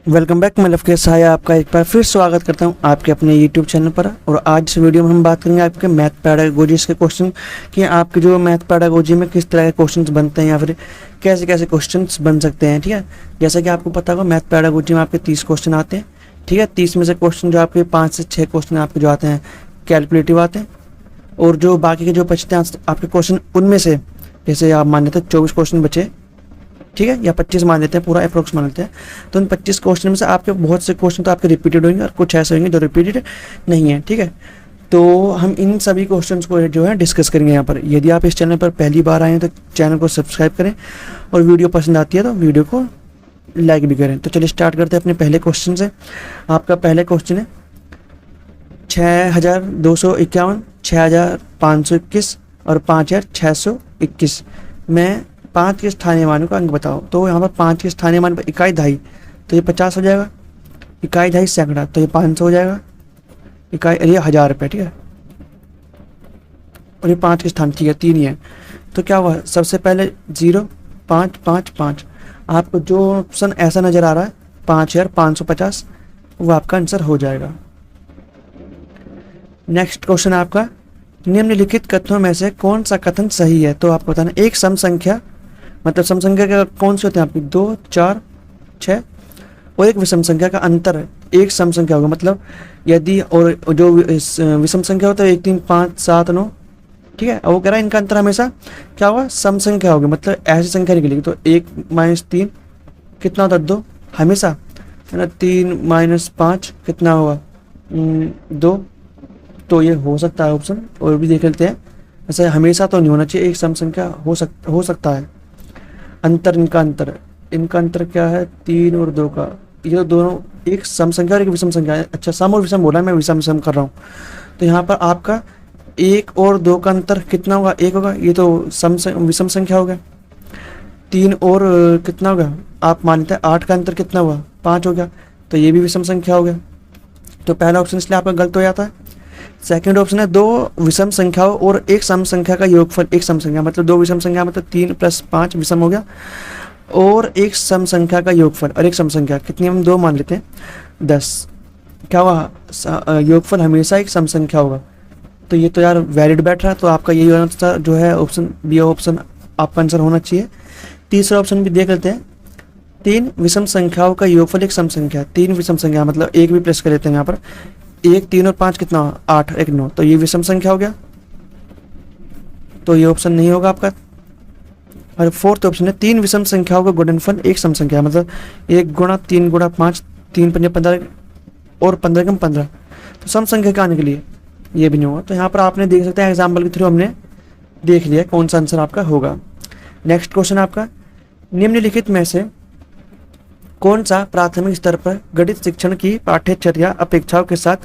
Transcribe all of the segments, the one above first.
Welcome back. मैं लवकेश सहाय आपका एक बार फिर स्वागत करता हूं आपके अपने यूट्यूब चैनल पर। और आज इस वीडियो में हम बात करेंगे आपके मैथ पैडागोजीज के क्वेश्चन कि आपके जो मैथ पैडागोजी में किस तरह के क्वेश्चंस बनते हैं या फिर कैसे कैसे क्वेश्चंस बन सकते हैं। ठीक है, जैसा कि आपको पता होगा मैथ पैडागोजी में आपके 30 क्वेश्चन आते हैं। ठीक है, 30 में से क्वेश्चन जो आपके 5 से 6 क्वेश्चन आपके जो आते हैं कैलकुलेटिव आते हैं, और जो बाकी के जो बचते हैं आपके क्वेश्चन उनमें से जैसे आप मान लेते हैं 24 क्वेश्चन बचे, ठीक है, या 25 मान लेते हैं, पूरा अप्रोक्स मान लेते हैं। तो उन 25 क्वेश्चन में से आपके बहुत से क्वेश्चन तो आपके रिपीटेड होंगे और कुछ ऐसे होंगे जो रिपीटेड नहीं है। ठीक है, तो हम इन सभी क्वेश्चंस को जो है डिस्कस करेंगे यहाँ पर। यदि आप इस चैनल पर पहली बार आए हैं तो चैनल को सब्सक्राइब करें, और वीडियो पसंद आती है तो वीडियो को लाइक भी करें। तो चलिए स्टार्ट करते हैं अपने पहले क्वेश्चन से। आपका पहले क्वेश्चन है 6251, 6521 और 5621 में 5 के स्थानीय मानों का अंक बताओ। तो यहाँ पर 5 के स्थानीय मान पर इकाई दहाई, तो ये 50 हो जाएगा। इकाई दहाई सैकड़ा, तो ये 500 हो जाएगा। इकाई ये 1000 रुपये। ठीक है, और ये 5 के स्थान, ठीक है, 3 ही है। तो क्या हुआ, सबसे पहले 0 5 5 5। आपको जो ऑप्शन ऐसा नज़र आ रहा है 5550, वो आपका आंसर हो जाएगा। नेक्स्ट क्वेश्चन आपका, निम्नलिखित कथनों में से कौन सा कथन सही है। तो आपको बताना, एक सम संख्या, मतलब सम संख्या का कौन से होते हैं आपकी 2 4 6, और एक विषम संख्या का अंतर है एक सम संख्या होगा। मतलब यदि और जो विषम संख्या होता है 1 3 5 7 9, ठीक है, और वो कह रहा है इनका अंतर हमेशा क्या होगा, सम संख्या होगी। मतलब ऐसी संख्या निकलेगी। तो 1 - 3 कितना होता है 2 हमेशा, है ना। 3 - 5 कितना होगा 2। तो ये हो सकता है ऑप्शन, और भी देख लेते हैं। ऐसा हमेशा तो नहीं होना चाहिए, एक सम संख्या हो सकता है। अंतर, इनका अंतर क्या है 3 और 2 का। ये तो दोनों एक सम संख्या और एक विषम संख्या है। अच्छा, सम और विषम बोला है, मैं विषम कर रहा हूँ। तो यहाँ पर आपका 1 और 2 का अंतर कितना होगा, 1 होगा। ये तो विषम संख्या हो गया। 3 और कितना होगा, आप मान लेते हैं 8 का अंतर कितना हुआ 5 हो गया। तो ये भी विषम संख्या हो गया। तो पहला ऑप्शन इसलिए आपका गलत हो जाता है। सेकंड ऑप्शन है 2 विषम संख्याओं और एक सम संख्या का योगफल एक सम संख्या, मतलब 2 विषम संख्या मतलब 3 + 5 विषम हो गया, और एक सम संख्या का योगफल और एक सम संख्या कितनी हम 2 मान लेते हैं 10। क्या हुआ, योगफल हमेशा एक सम संख्या होगा। तो ये तो यार वैलिड बैठ रहा है। तो आपका यही आंसर जो है ऑप्शन बी ऑप्शन आपका आंसर होना चाहिए। तीसरा ऑप्शन भी देख लेते हैं, 3 विषम संख्याओं का योगफल एक सम संख्या। 3 विषम संख्या मतलब एक भी प्लस कर लेते हैं यहाँ पर। 1 3 और 5 कितना 8 1 9, तो ये विषम संख्या हो गया। तो ये ऑप्शन नहीं होगा आपका। और फोर्थ ऑप्शन है 3 विषम संख्याओं का गुणनफल एक सम संख्या, मतलब 1 × 3 × 5 3 × 15 और 15 × 15, तो सम संख्या का आने के लिए ये भी नहीं होगा। तो यहाँ पर आपने देख सकते हैं एग्जाम्पल के थ्रू हमने देख लिया कौन सा आंसर आपका होगा। नेक्स्ट क्वेश्चन आपका, निम्नलिखित में से कौन सा प्राथमिक स्तर पर गणित शिक्षण की पाठ्यचर्या अपेक्षाओं के साथ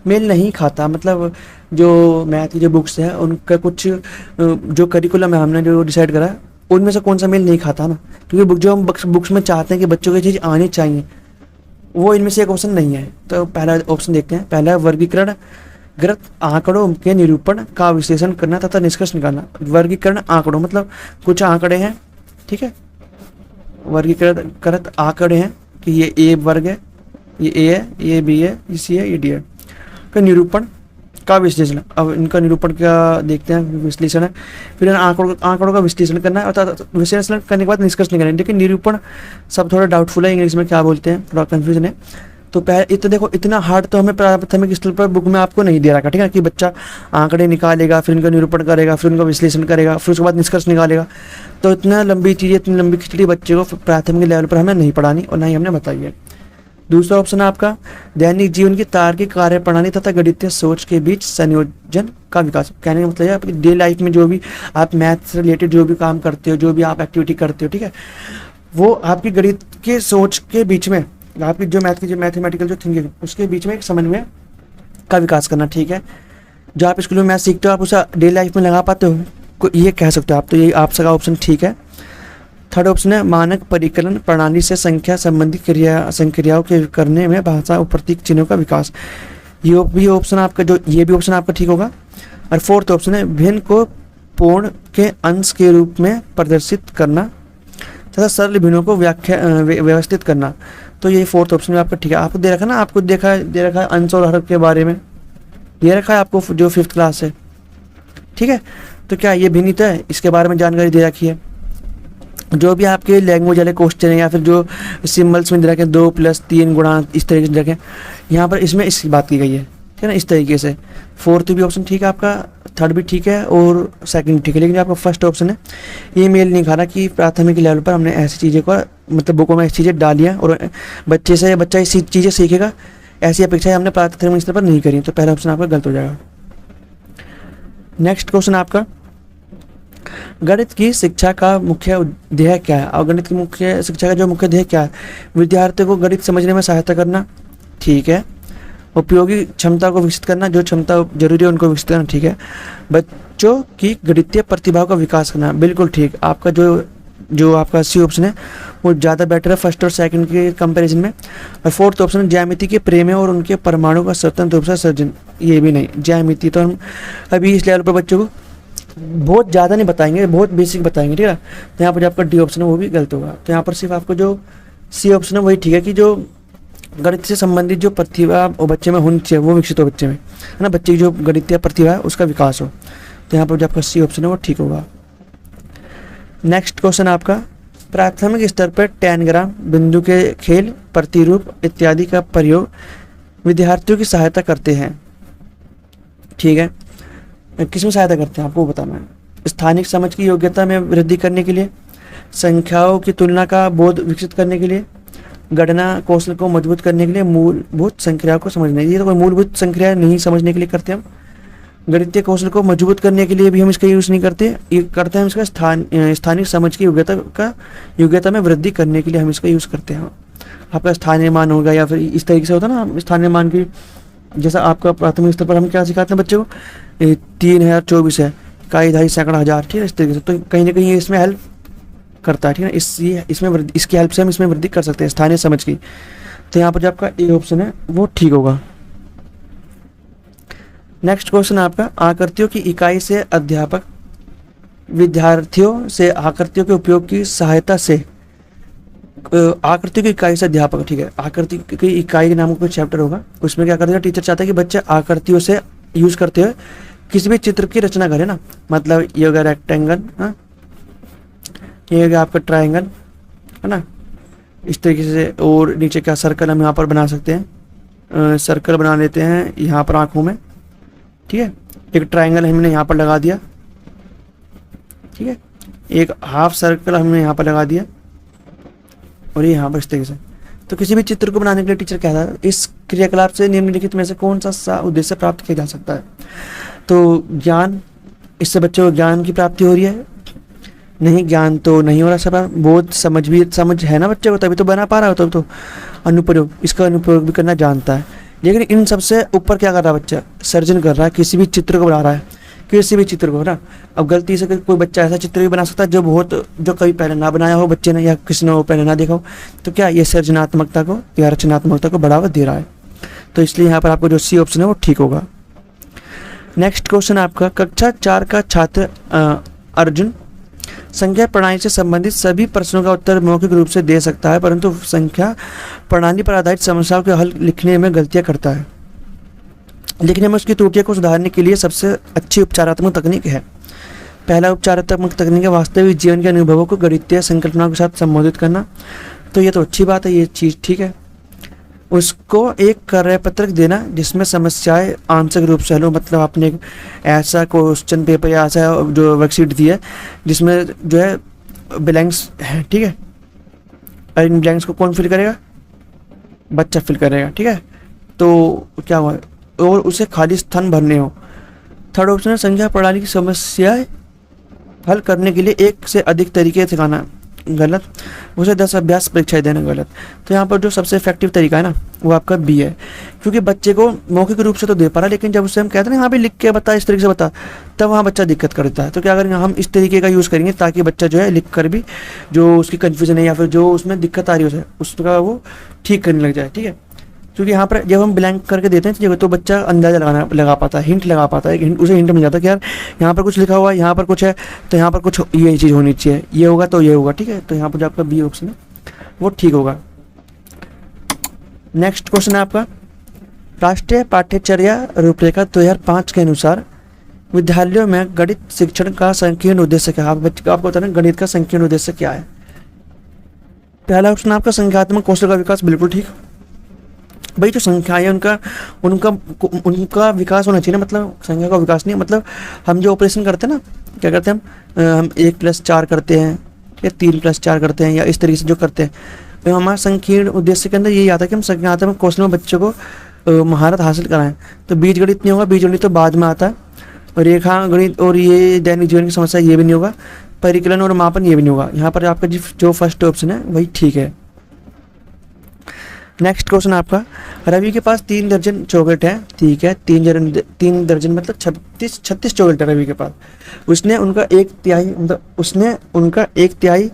मेल नहीं खाता। मतलब जो मैथ की जो बुक्स है उनका कुछ जो करिकुलम है हमने जो डिसाइड करा है उनमें से कौन सा मेल नहीं खाता ना। क्योंकि जो हम बुक्स में चाहते हैं कि बच्चों को चीज़ आनी चाहिए, वो इनमें से एक ऑप्शन नहीं है। तो पहला ऑप्शन देखते हैं। पहला है वर्गीकरण गृत आंकड़ों के निरूपण का विश्लेषण करना तथा निष्कर्ष निकालना। वर्गीकरण आंकड़ों मतलब कुछ आंकड़े हैं, ठीक है, वर्गीकृत आंकड़े हैं कि ये ए वर्ग है, ये ए है, ये बी है, ये सी है, ये डी है। का निरूपण का विश्लेषण, अब इनका निरूपण क्या देखते हैं, विश्लेषण है। फिर आंकड़ों का विश्लेषण करना है, अर्थात विश्लेषण करने के बाद निष्कर्ष निकालना है। लेकिन निरूपण सब थोड़ा डाउटफुल है, इंग्लिश में क्या बोलते हैं थोड़ा कन्फ्यूजन है। तो पहले तो देखो इतना हार्ड तो हमें प्राथमिक स्तर पर बुक में आपको नहीं दे रखा, ठीक है, कि बच्चा आंकड़े निकालेगा, फिर उनका निरूपण करेगा, फिर उनका विश्लेषण करेगा, फिर उसके बाद निष्कर्ष निकालेगा। तो इतना लंबी चीज़ें, इतनी लंबी खिचड़ी बच्चे को प्राथमिक लेवल पर हमें नहीं पढ़ानी और ना ही हमने बताई है। दूसरा ऑप्शन है आपका दैनिक जीवन की तार्किक कार्य प्रणाली तथा गणितीय सोच के बीच संयोजन का विकास। कहने का मतलब है आपकी डे लाइफ में जो भी आप मैथ से रिलेटेड जो भी काम करते हो, जो भी आप एक्टिविटी करते हो, ठीक है, वो आपकी गणित के सोच के बीच में, आपकी जो मैथ की जो मैथमेटिकल जो थिंकिंग उसके बीच में एक समन्वय का विकास करना। ठीक है, जो आप स्कूल में मैथ सीखते हो आप उसे डे लाइफ में लगा पाते हो, ये कह सकते हो आप। तो ये आपका ऑप्शन ठीक है। थर्ड ऑप्शन है मानक परिकलन प्रणाली से संख्या संबंधी संक्रियाओं के करने में भाषा और प्रतीक चिन्हों का विकास। ये भी ऑप्शन आपका ये भी ऑप्शन आपका ठीक होगा। और फोर्थ ऑप्शन है भिन्न को पूर्ण के अंश के रूप में प्रदर्शित करना तथा सरल भिन्नों को व्यवस्थित करना। तो ये फोर्थ ऑप्शन में आपका ठीक है। आपको दे रखा ना, आपको दे रखा है अंश और हर के बारे में, ये रखा है आपको जो 5th क्लास है, ठीक है। तो क्या ये भिन्नता है, इसके बारे में जानकारी दे रखी है। जो भी आपके लैंग्वेज वाले क्वेश्चन है या फिर जो सिम्बल्स में दे रखे 2 + 3 गुणा इस तरीके से रखें, यहाँ पर इसमें इसकी बात की गई है, ठीक है ना, इस तरीके से। फोर्थ भी ऑप्शन ठीक है आपका, थर्ड भी ठीक है और सेकंड भी ठीक है। लेकिन आपका फर्स्ट ऑप्शन है, ये मेल नहीं खा रहा कि प्राथमिक लेवल पर हमने ऐसी चीज़ें को मतलब बुकों में ऐसी चीज़ें डाली हैं और बच्चा इसी चीज़ें सीखेगा, ऐसी अपेक्षाएं हमने प्राथमिक स्तर पर नहीं करी। तो पहला ऑप्शन आपका गलत हो जाएगा। नेक्स्ट क्वेश्चन आपका, गणित की शिक्षा का मुख्य ध्येय क्या है। और गणित की मुख्य शिक्षा का जो मुख्य ध्येय क्या है, विद्यार्थियों को गणित समझने में सहायता करना, ठीक है। उपयोगी क्षमता को विकसित करना, जो क्षमता जरूरी है उनको विकसित करना, ठीक है। बच्चों की गणितीय प्रतिभा का विकास करना, बिल्कुल ठीक। आपका जो आपका सी ऑप्शन है वो ज़्यादा बेटर है फर्स्ट और सेकंड के कंपैरिजन में। और फोर्थ ऑप्शन ज्यामिति के प्रेम है और उनके परमाणु का स्वतंत्र रूप से सर्जन, ये भी नहीं। ज्यामिति तो हम अभी इस लेवल पर बच्चों को बहुत ज़्यादा नहीं बताएंगे, बहुत बेसिक बताएंगे, ठीक है। तो यहाँ पर जो आपका डी ऑप्शन है वो भी गलत होगा। तो यहाँ पर सिर्फ आपको जो सी ऑप्शन है वही ठीक है कि जो गणित से संबंधित जो प्रतिभा वो बच्चे में होनी चाहिए वो विकसित हो बच्चे में, है ना, बच्चे की जो गणितीय प्रतिभा है उसका विकास हो। तो यहाँ पर जो आपका सी ऑप्शन है वो ठीक होगा। नेक्स्ट क्वेश्चन आपका, प्राथमिक स्तर पर टैनग्राम, बिंदु के खेल, प्रतिरूप इत्यादि का प्रयोग विद्यार्थियों की सहायता करते हैं, ठीक है। किसमें सहायता करते हैं आपको बताना है। स्थानिक समझ की योग्यता में वृद्धि करने के लिए, संख्याओं की तुलना का बोध विकसित करने के लिए, गणना कौशल को मजबूत करने के लिए, मूलभूत संक्रियाओं को समझने के लिए। तो कोई मूलभूत संक्रिया नहीं समझने के लिए करते हैं हम। गणितीय कौशल को मजबूत करने के लिए भी हम इसका यूज़ नहीं करते, ये करते हैं इसका स्थानिक समझ की योग्यता में वृद्धि करने के लिए हम इसका यूज़ करते हैं। आपका स्थानीय मान होगा या फिर इस तरीके से होता है ना स्थानीय मान की, जैसा आपका प्राथमिक स्तर पर हम क्या सिखाते हैं बच्चों को, 3024 है, इकाई, दहाई, सैकड़ा, हज़ार, ठीक है, इस तरीके से। तो कहीं ना कहीं इसमें हेल्प करता है, ठीक है। इसकी हेल्प से हम इसमें वृद्धि कर सकते हैं स्थानीय समझ की। तो यहाँ पर जो आपका ए ऑप्शन है वो ठीक होगा। नेक्स्ट क्वेश्चन आपका, आकृतियों की इकाई से अध्यापक विद्यार्थियों से आकृतियों के उपयोग की सहायता से, आकृति की इकाई से अध्यापक, ठीक है। आकृति की इकाई के नाम का कोई चैप्टर होगा, उसमें क्या करते हैं, टीचर चाहता है कि बच्चे आकृतियों से यूज करते हुए किसी भी चित्र की रचना करें ना। मतलब ये हो गया रेक्टेंगल, हाँ, ये हो गया आपका ट्रायंगल, है ना, इस तरीके से। और नीचे क्या सर्कल हम यहाँ पर बना सकते हैं, सर्कल बना लेते हैं यहाँ पर आंखों में, ठीक है। एक ट्रायंगल हमने यहाँ पर लगा दिया, ठीक है। एक हाफ सर्कल हमने यहाँ पर लगा दिया और ये यहाँ पर इस तरीके से। तो किसी भी चित्र को बनाने के लिए टीचर कहता है इस क्रियाकलाप से निम्नलिखित में से कौन सा उद्देश्य प्राप्त किया जा सकता है। तो ज्ञान, इससे बच्चों को ज्ञान की प्राप्ति हो रही है, नहीं ज्ञान तो नहीं हो रहा, सब बोध समझ है ना बच्चे को, तभी तो बना पा रहा हो। तब तो अनुप्रयोग, इसका अनुप्रयोग भी करना जानता है। लेकिन इन सबसे ऊपर क्या कर रहा है बच्चा, सर्जन कर रहा है, किसी भी चित्र को बना रहा है, किसी भी चित्र को, है ना। अब गलती से कोई बच्चा ऐसा चित्र भी बना सकता है जो कभी पहले ना बनाया हो बच्चे ने या किसी ने वो पहले ना देखा हो। तो क्या ये सृजनात्मकता को या रचनात्मकता को बढ़ावा दे रहा है। तो इसलिए यहाँ पर आपको जो सी ऑप्शन है वो ठीक होगा। नेक्स्ट क्वेश्चन आपका, कक्षा 4 का छात्र अर्जुन संख्या प्रणाली से संबंधित सभी प्रश्नों का उत्तर मौखिक रूप से दे सकता है, परंतु संख्या प्रणाली पर आधारित समस्याओं के हल लिखने में गलतियां करता है। लिखने में उसकी त्रुटियों को सुधारने के लिए सबसे अच्छी उपचारात्मक तकनीक है। पहला उपचारात्मक तकनीक है वास्तविक जीवन के अनुभवों को गणितीय संकल्पनाओं के साथ संबोधित करना। तो ये तो अच्छी बात है, ये चीज़ ठीक है। उसको एक कार्यपत्रक देना जिसमें समस्याएं आंशिक रूप से हल हो। मतलब आपने ऐसा क्वेश्चन पेपर या ऐसा जो वर्कशीट दी है जिसमें जो है ब्लैंक्स है, ठीक है। और इन ब्लैंक्स को कौन फिल करेगा, बच्चा फिल करेगा, ठीक है। तो क्या हुआ, और उसे खाली स्थान भरने हो। थर्ड ऑप्शन है संख्या प्रणाली की समस्याएं हल करने के लिए एक से अधिक तरीके सिखाना, गलत। उसे 10 अभ्यास परीक्षाएं देना, गलत। तो यहाँ पर जो सबसे इफेक्टिव तरीका है ना वो आपका बी है, क्योंकि बच्चे को मौखिक रूप से तो दे पा रहा है, लेकिन जब उससे हम कहते हैं यहाँ पे लिख के बता, इस तरीके से बता, तब वहाँ बच्चा दिक्कत करता है। तो क्या करेंगे हम इस तरीके का यूज़ करेंगे ताकि बच्चा जो है लिख कर भी जो उसकी कन्फ्यूजन है या फिर जो उसमें दिक्कत आ रही है उसका वो ठीक करने लग जाए, ठीक है। क्योंकि यहाँ पर जब हम ब्लैंक करके देते हैं चीज़ें तो बच्चा अंदाजा लगा पाता है, हिंट लगा पाता है, उसे हिंट मिल जाता है कि यार यहाँ पर कुछ लिखा हुआ है, यहाँ पर कुछ है, तो यहाँ पर कुछ ये चीज़ होनी चाहिए, ये होगा तो ये होगा, ठीक है। तो यहाँ पर जो आपका बी ऑप्शन है वो ठीक होगा। नेक्स्ट क्वेश्चन है आपका, राष्ट्रीय पाठ्यचर्या रूपरेखा 2005 के अनुसार विद्यालयों में गणित शिक्षण का संकीर्ण उद्देश्य क्या है? आपको बताना गणित का संकीर्ण उद्देश्य क्या है। पहला ऑप्शन आपका संख्यात्मक कौशल का विकास, बिल्कुल ठीक। भाई जो संख्या है उनका उनका उनका विकास होना चाहिए ना, मतलब संख्या का विकास नहीं, मतलब हम जो ऑपरेशन करते हैं ना, क्या करते हैं हम 1+4 करते हैं या 3+4 करते हैं या इस तरीके से जो करते हैं, तो हमारा संकीर्ण उद्देश्य के अंदर यही आता है कि हम संख्यात्मक कौशल में बच्चों को महारत हासिल कराएं। तो बीज गणित नहीं होगा, बीज गणित तो बाद में आता है, और रेखा गणित और ये दैनिक जीवन की समस्या ये भी नहीं होगा, परिकलन और मापन ये भी नहीं होगा। यहाँ पर आपका जो फर्स्ट ऑप्शन है वही ठीक है। नेक्स्ट क्वेश्चन आपका, रवि के पास 3 दर्जन चॉकलेट है, ठीक है, 3 दर्जन मतलब 36 चॉकलेट है रवि के पास। उसने उनका 1/3 मतलब उसने उनका 1/3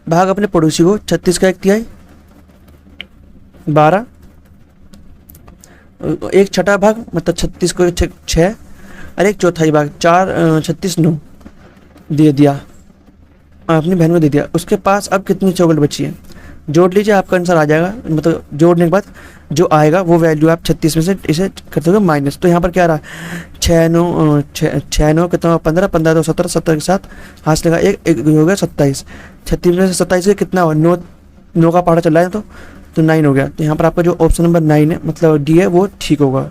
भाग अपने पड़ोसी को, 36 का 1/3 12, 1/6 भाग मतलब 36 को 6, और 1/4 भाग 4 36 9 दे दिया, अपनी बहन को दे दिया। उसके पास अब कितनी चॉकलेट बची है? जोड़ लीजिए, आपका आंसर आ जाएगा, मतलब जोड़ने के बाद जो आएगा वो वैल्यू आप 36 में से इसे करते हो माइनस। तो यहाँ पर क्या रहा, 6 9 कितना 15 15 2 17 17 के साथ हाथ से लगा एक हो गया 27, 36 में से 27 के कितना हुआ 9 का पहाड़ा चल रहा है तो 9 हो गया। तो यहाँ पर आपका जो ऑप्शन नंबर 9 है मतलब डी है वो ठीक होगा।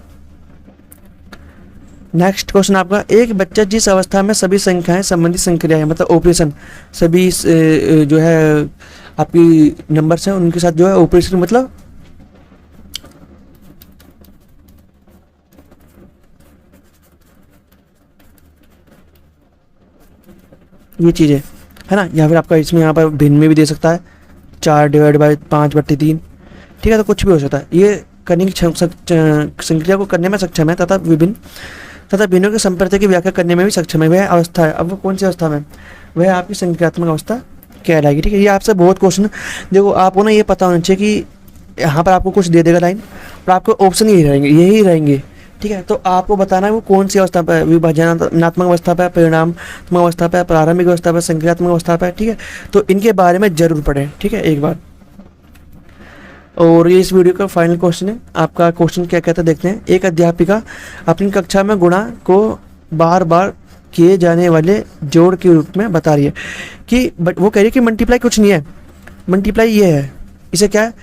नेक्स्ट क्वेश्चन आपका, एक बच्चा जिस अवस्था में सभी संख्याएं संबंधित संक्रियाएं मतलब ऑपरेशन सभी जो है आपकी नंबर्स हैं उनके साथ जो है ऑपरेशन मतलब ये चीज़ें है ना, या फिर आपका इसमें यहाँ पर भिन्न में भी दे सकता है 4/5/3, ठीक है, तो कुछ भी हो सकता है। ये करने की संक्रिया को करने में सक्षम है तथा भिन्नों के संप्रति की व्याख्या करने में भी सक्षम है, वह अवस्था है। अब वो कौन सी अवस्था में, वह आपकी संक्रियात्मक अवस्था कहलाएगी, ठीक है। ये आपसे बहुत क्वेश्चन देखो, आपको ना ये पता होना चाहिए कि यहाँ पर आपको कुछ दे देगा लाइन और आपको ऑप्शन यही रहेंगे, ठीक है। तो आपको बताना है वो कौन सी अवस्था पर, विभाजनात्मक अवस्था पर, परिणामात्मक अवस्था पर, प्रारंभिक अवस्था पर, संक्रियात्मक अवस्था पर, ठीक है। तो इनके बारे में जरूर पढ़ें, ठीक है, एक बार। और ये इस वीडियो का फाइनल क्वेश्चन है, आपका क्वेश्चन क्या कहता है देखते हैं। एक अध्यापिका अपनी कक्षा में गुणा को बार बार किए जाने वाले जोड़ के रूप में बता रही है कि वो कह रही है कि मल्टीप्लाई कुछ नहीं है, मल्टीप्लाई ये है, इसे क्या है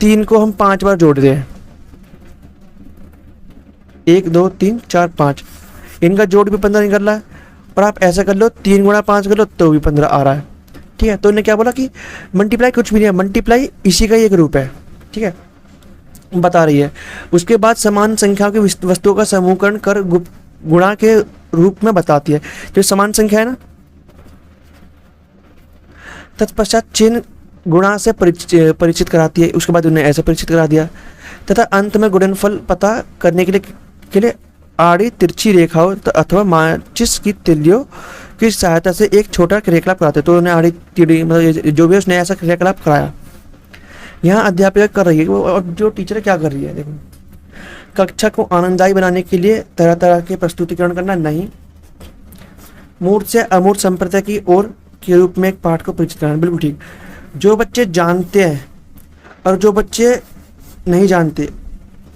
3 को हम 5 बार जोड़ दें, 1 2 3 4 5, इनका जोड़ भी 15 निकल रहा है, और आप ऐसा कर लो 3 × 5 कर लो तो भी 15 आ रहा है, ठीक है। तो इन्हें क्या बोला कि मल्टीप्लाई कुछ भी नहीं है, मल्टीप्लाई इसी का ही एक रूप है, ठीक है, बता रही है। उसके बाद समान संख्याओं की वस्तुओं का समूहकरण कर गुणा के रूप में बताती है। जो समान संख्या है ना, तत्पश्चात चिन्ह गुणा से परिचित कराती है, उसके बाद उन्हें ऐसे परिचित करा दिया, तथा अंत में गुणनफल पता करने के लिए आड़ी तिरछी रेखाओं अथवा माचिस की तिल्लियों की सहायता से एक छोटा क्रियाकलाप कराते। तो उन्हें आड़ी तिड़ी मतलब जो भी उसने ऐसा क्रियाकलाप कराया। यहाँ अध्यापिका कर रही है और जो टीचर क्या कर रही है, देखो कक्षा को आनंददायी बनाने के लिए तरह तरह के प्रस्तुतिकरण करना नहीं, मूर्त से अमूर्त संप्रदाय की ओर के रूप में एक पाठ को परिचित कराना, बिल्कुल ठीक। जो बच्चे जानते हैं और जो बच्चे नहीं जानते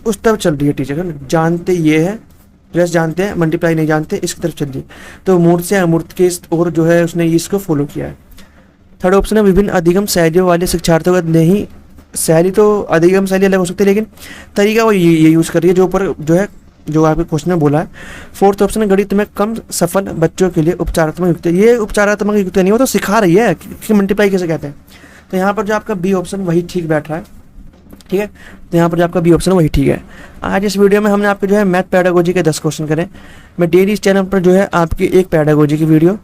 उस तरफ चल रही है टीचर, है ना। जानते ये है, प्लस जानते हैं, मल्टीप्लाई नहीं जानते, इसकी तरफ चल रही है। तो मूर्त से अमूर्त के और जो है उसने इसको फॉलो किया है। थर्ड ऑप्शन है विभिन्न अधिगम शैलियों वाले शिक्षार्थियों का नहीं, शैली तो अधिगम शैली अलग हो सकती है लेकिन तरीका वो ये यूज़ कर रही है जो ऊपर जो है जो आपके क्वेश्चन में बोला है। फोर्थ ऑप्शन है गणित में कम सफल बच्चों के लिए उपचारात्मक युक्ति। ये उपचारात्मक युक्ति नहीं, वो तो सिखा रही है कि मल्टीप्लाई कैसे कहते हैं। तो यहाँ पर जो आपका बी ऑप्शन वही ठीक बैठ रहा है, ठीक है। तो यहाँ पर जो आपका बी ऑप्शन वही ठीक है। आज इस वीडियो में हमने आपके जो है मैथ पैडागोजी के 10 क्वेश्चन करें। मैं डेली इस चैनल पर जो है आपकी एक पैडागोजी की वीडियो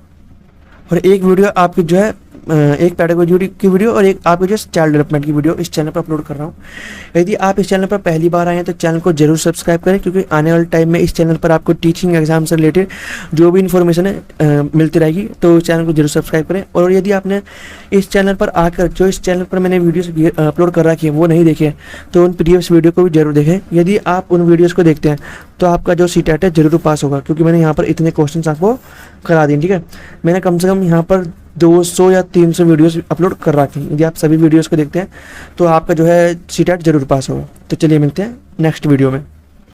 और एक वीडियो आपकी जो है एक पेडागोजी की वीडियो और एक आपके जो चाइल्ड डेवलपमेंट की वीडियो इस चैनल पर अपलोड कर रहा हूँ। यदि आप इस चैनल पर पहली बार आए हैं तो चैनल को जरूर सब्सक्राइब करें, क्योंकि आने वाले टाइम में इस चैनल पर आपको टीचिंग एग्जाम से रिलेटेड जो भी इन्फॉर्मेशन है मिलती रहेगी, तो चैनल को जरूर सब्सक्राइब करें। और यदि आपने इस चैनल पर आकर जो इस चैनल पर मैंने वीडियोस अपलोड कर रखी है वो नहीं देखे हैं, तो उन प्रीवियस वीडियो को भी जरूर देखें। यदि आप उन वीडियोज़ को देखते हैं तो आपका जो सीटेट है जरूर पास होगा, क्योंकि मैंने यहाँ पर इतने क्वेश्चन आपको करा दिए। ठीक है, मैंने कम से कम यहाँ पर 200 या 300 वीडियोस अपलोड कर रखी हैं। यदि आप सभी वीडियोस को देखते हैं तो आपका जो है सीटेट जरूर पास होगा। तो चलिए मिलते हैं नेक्स्ट वीडियो में।